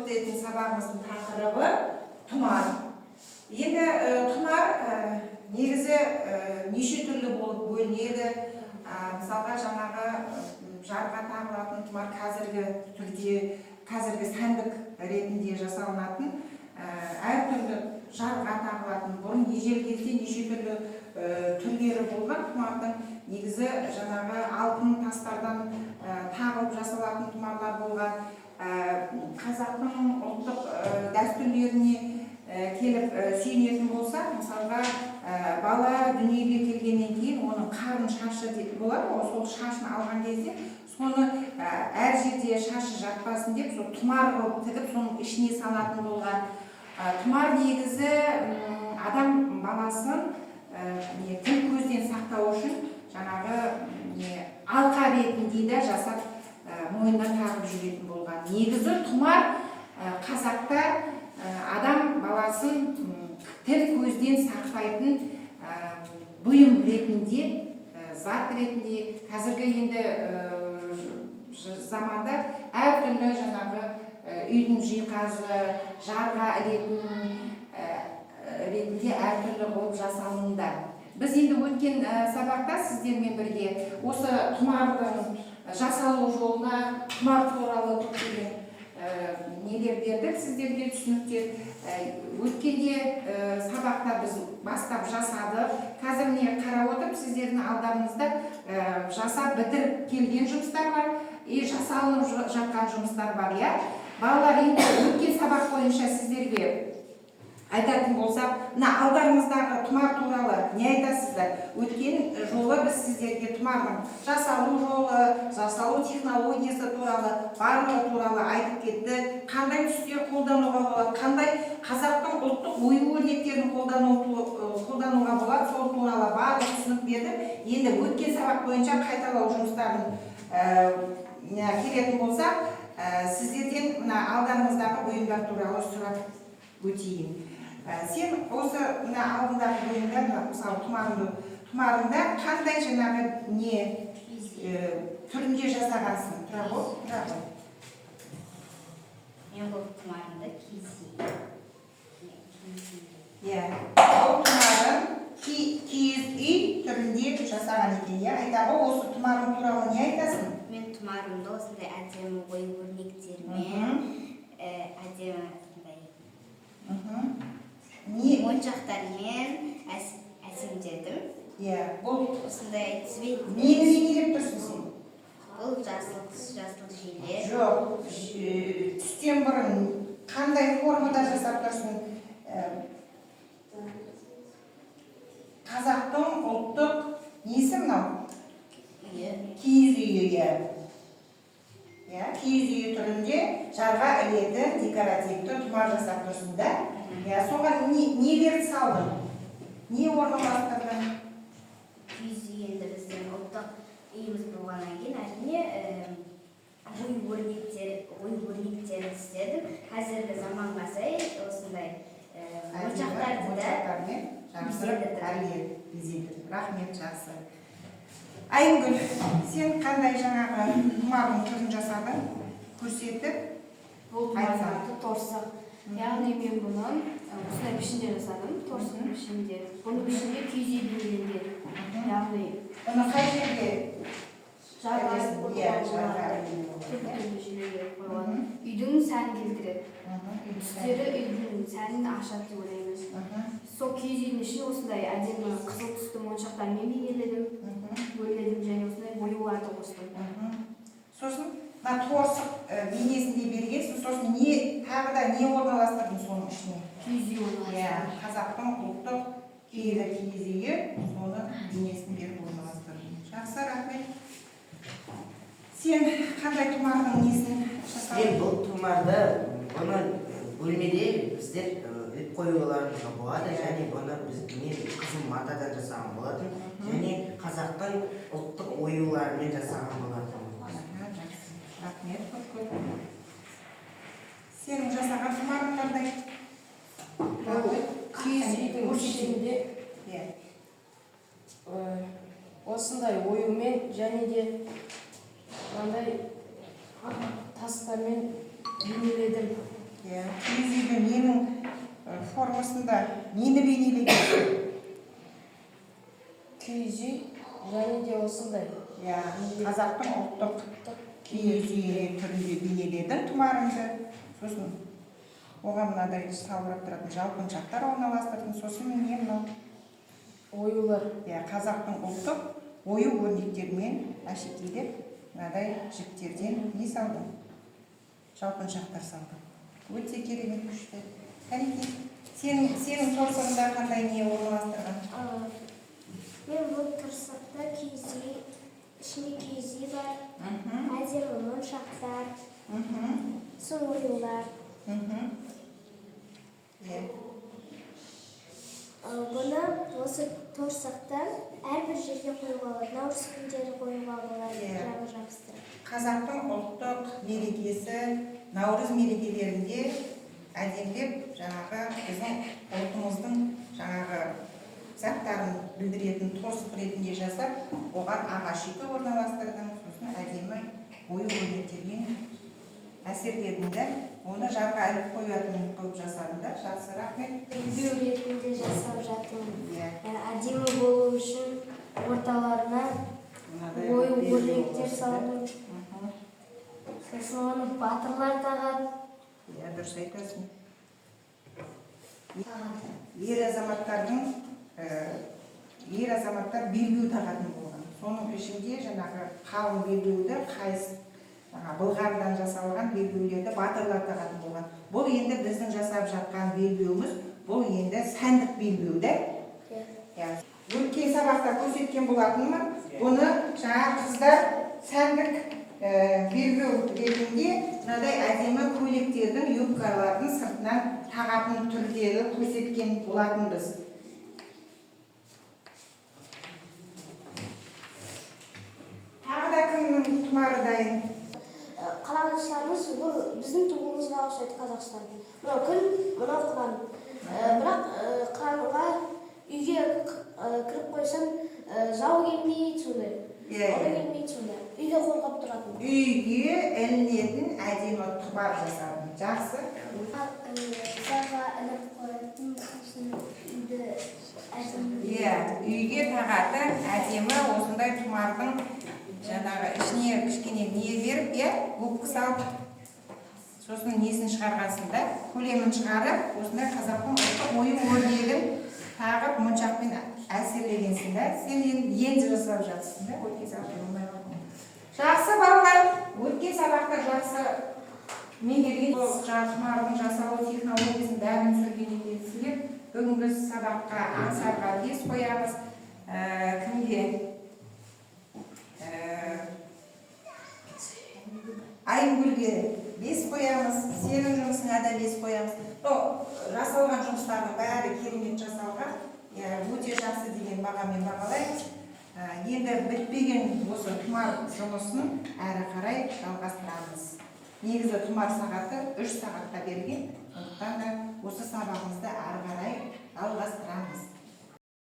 өтетін сабағымыздың тақырыбы тұмар. Енді тұмар негізі неше түрлі болып бөлінеді. Мысалға жаңағы жарға тағылатын тұмар қазіргі түрде, қазіргі сәндік ретінде жасалынатын әртүрлі жарға тағылатын, бұрын ежелгі кезде неше түрлі түрлері болған тұмардың. Негізі жаңағы алтын тастардан тағылып жасалатын тұмарлар болған. Қазақтың ұлттық дәстүрлеріне келіп сүйенетін болса, мысалға бала дүниеге келгеннен кейін оның қарын шашы болады ғой, сол шашын алған кезде соны әр жерде шашы жатпасын деп сол тұмар қылып тігіп соның ішіне салатын болған. Тұмар негізі адам баласын тіл көзден сақтау үшін жаңағы алқа ретінде де жасап мойнына тағып жүретін болған. Негізі тұмар қазақта адам баласын тіл көзден сақтайтын бұйым ретінде, зат ретінде, қазіргі енді заманда әртүрлі жаңағы үйдің жиһазы, жарға ілетін ретінде әртүрлі болып жасалынуда. Біз енді өткен сабақта сіздермен бірге осы тұмардың жасалу жолына, тұмар туралы көптеген нелер бердік сіздерге, түсініктер. Өткенде сабақта біз бастап жасадық. Қазір міне қарап отырып, сіздердің алдарыңызда жасап бітіріп келген жұмыстар бар, жасалынып жатқан жұмыстар бар. Балалар, енді өткен сабақ бойынша сіздерге айтатын болсақ, мына алдарыңыздағы тұмар туралы не айтасыздар? Өткен жолы біз сіздерге тұмардың жасалу жолы, жасалу технологиясы туралы, барлығы туралы айтып кетті. Қандай түстер қолдануға болады, қандай қазақтың ұлттық ою-өрнектерін қолдануға болады, сол туралы барлық түсінік берді. Енді өткен сабақ бойынша қайталау жұмыстарын келетін болсақ, сіздерден мына алдарыңыздағы бұйымдар туралы сұрап өтейін. Сен осы алдындағы бұйымдар, мысалы тұмарында қандай жаңағы не түрінде жасағансың? Мен бұл тұмарымды киіз үй. Бұл тұмарын киіз үй түрінде жасаған екен. Айтағы осы тұмарың туралы не айтасың? Мен тұмарымды осындай әдемі ою-өрнектермен, әдемі моншақтармен әсемдедім. Бұл осындай цвет. нені бейнелеп тұрсың сен? Бұл жасыл желе. Жоқ, түстен бұрын қандай формада жасап тұрсың? Қазақтың ұлттық несі мынау? Киіз үйі. Киіз үйі түрінде жарға ілетін декоративті тұмар жасап тұрсың да? Соған нелерді салдың? Не орналастырдың? Киіз үй енді біздің ұлттық үйіміз болғаннан кейін әрине ою-өрнектер істедім. Қазіргі заманға сай осындай моншақтарды да безендірдім. Рахмет, жақсы. Айымгүл, сен қандай жаңағы тұмардың түрін жасадың? Көрсетіп? Бұл тұмардың торсық. Яғни мен бұны осындай пішінде жасадым, торсық пішінде. Бұның пішінде киіз үй бейнеленген. Яғни бұны қай жерге? жарға қойылады. Үйдің сәнін келтіреді. Түстері үйдің сәнін ашады деп ойлаймыз. Сол киіз үйдің ішіне осындай әдемі қызыл түсті моншақтармен бейнеледім, бөледім және осындай бояуларды қостым. Сосын торсық бейнесінде бергенсің, сосын тағы да не орналастырдың соның ішіне? Киіз үй орналастырдым. Қазақтың ұлттық киелі киіз үйі, соны бейнесін беріп орналастырдың. Жақсы, рахмет. Сен қандай тұмардың несін жасадың? Мен бұл тұмарды, бұны бөлмеде біздер іліп қоюларымызға болады, және бұны мен қызым матадан жасаған болатын, және қазақтың ұлттық оюларымен жасаған болатын. Рахмет, көп. Сенің жасаған тұмарың қандай? Киіз үйдің ішінде осындай оюмен және де мынандай тастармен бейнеледім. Иә, киіз үйді ненің формасында нені бейнелеген? киіз үй және де осындай. Иә, қазақтың ұлттық киіз үй түрінде бейнеледің тұмарыңды. Сосын оған мынадай салбырап тұратын жалпыншақтар орналастырдың. Сосын міне мынау Оюлар. иә, қазақтың ұлттық ою өрнектерімен әшекейлеп мынадай жіптерден не салдым? Жалпыншақтар салдым. Өте керемет күшті. Кәнекей, сенің торсығында қандай не орналастырған? Мен бұл тұрсықта киіз үй, ішінде киіз үй бар, әдемі моншақтар, соң оюлар. Бұны осы торсықтан әрбір жерге қоюға болады, наурыз күндері қоюға болады, жабыстырып. Қазақтың ұлттық мерекесі наурыз мерекелерінде әдемілеп жаңағы біздің ұлтымыздың жаңағы заттарын білдіретін торсық ретінде жасап, оған ағаш үйкі орналастырдым, сосын әдемі ою өрнектермен әсерледім да, оны жарға іліп қоятын қылып жасадым да, жақсы, рахмет. Белбеу ретінде жасап жатырмын. Әдемі болу үшін орталарына ою өрнектер салдым. Сосын оны батырлар тағады. Иә, дұрыс айтасың. Ер азаматтар белбеу тағатын болған. Соның ішінде жаңағы қалың белбеуді, қайыс былғардан жасалған белбеулерді батырлар тағатын болған. Бұл енді біздің жасап жатқан белбеуіміз, бұл енді сәндік белбеу да. Өткен сабақта көрсеткен болатынмын. Бұны жаңа қыздар сәндік белбеу ретінде мынадай әдемі көйлектердің, юбкалардың сыртынан тағатын түрлері көрсеткен болатынбыз. Тағы да кімнің тұмары дайын? Қалағаншыларымыз бұл біздің туымызға ұқсайды Қазақстан. Мынау күн, мынау қыран. Бірақ қыранға үйге кіріп қойсам, жау келмейді сондай. Ұры келмейді сондай. Үйге қорғап тұратын. Үйге ілінетін әдемі тұмар жасадым. Жақсы. Жарға іліп қоятын үйді әдемі. Үйге тағатын әдемі осындай тұмардың жаңағы ішіне кішкене не беріп, губка салып, сосын несін шығарғансында, көлемін шығарып, осындай қазақтың ұлттық ою өрнегін тағып, моншақпен әсерлегенсің да, сен енді жасап жатсың да, өткен сабақта болмай қалдың. Жақсы балалар, өткен сабақта жақсы меңгерген тұмардың жасалу технологиясын бәрін түсінген екенсіңдер. Бүгінгі сабаққа аңсарға 5 қоямыз. Кімге? Айгүлге 5 қоямыз, сенің жұмысыңа да 5 қоямыз. Жасалған жұмыстардың бәрі керемет жасалған, өте жақсы деген бағамен бағалаймыз. Енді бітпеген осы тұмар жұмысын әрі қарай жалғастырамыз. Негізі тұмар сағаты 3 сағатта берген, сондықтан да осы сабағымызды әрі қарай жалғастырамыз.